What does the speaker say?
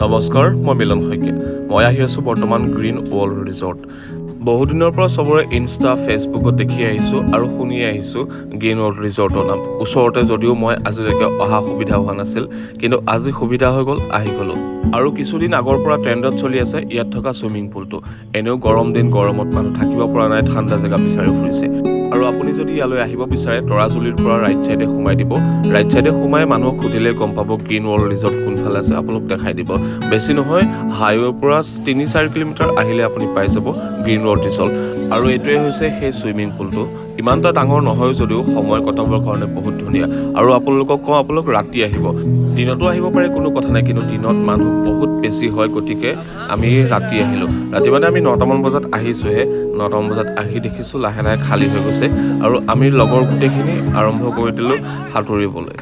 নমস্কাৰ, মই মিলন শইকীয়া। মই আহি আছোঁ বৰ্তমান গ্ৰীণ ৱৰ্ল্ড ৰিজৰ্ট। বহুদিনৰ পৰা চবৰে ইনষ্টা ফেচবুকত দেখি আহিছোঁ আৰু শুনি আহিছোঁ গ্ৰীণ ৱৰ্ল্ড ৰিজৰ্টৰ নাম। ওচৰতে যদিও মই আজিলৈকে অহা সুবিধা হোৱা নাছিল, কিন্তু আজি সুবিধা হৈ গ'ল, আহি গ'লোঁ। আৰু কিছুদিন আগৰ পৰা ট্ৰেণ্ডত চলি আছে ইয়াত থকা ছুইমিং পুলটো। এনেও গৰম দিন, গৰমত মানুহ থাকিব পৰা নাই, ঠাণ্ডা জেগা বিচাৰি ফুৰিছে। আৰু আপুনি যদি ইয়ালৈ আহিব বিচাৰে তৰাজুলিৰ পৰা ৰাইট চাইডে সোমাই দিব। ৰাইট চাইডে সোমাই মানুহক সুধিলে গম পাব গ্ৰীণ ৱৰ্ল্ড ৰিজৰ্ট কোনফালে আছে, আপোনাক দেখাই দিব। বেছি নহয়, হাইৱেৰ পৰা 3-4 কিলোমিটাৰ আহিলে আপুনি পাই যাব গ্ৰীণ ৱৰ্ল্ড ৰিজৰ্ট। আৰু এইটোৱে হৈছে সেই ছুইমিং পুলটো। ইমান এটা ডাঙৰ নহয় যদিও সময় কটাবৰ কাৰণে বহুত ধুনীয়া। আৰু আপোনালোকক কওঁ, আপোনালোক ৰাতি আহিব। দিনতো আহিব পাৰে, কোনো কথা নাই, কিন্তু দিনত মানুহ বহুত বেছি হয়, গতিকে আমি ৰাতি আহিলোঁ। ৰাতি মানে আমি 9টামান বজাত আহিছোঁহে। 9টামান বজাত আহি দেখিছোঁ লাহে লাহে খালী হৈ গৈছে, আৰু আমি লগৰ গোটেইখিনি আৰম্ভ কৰি দিলোঁ সাঁতুৰিবলৈ।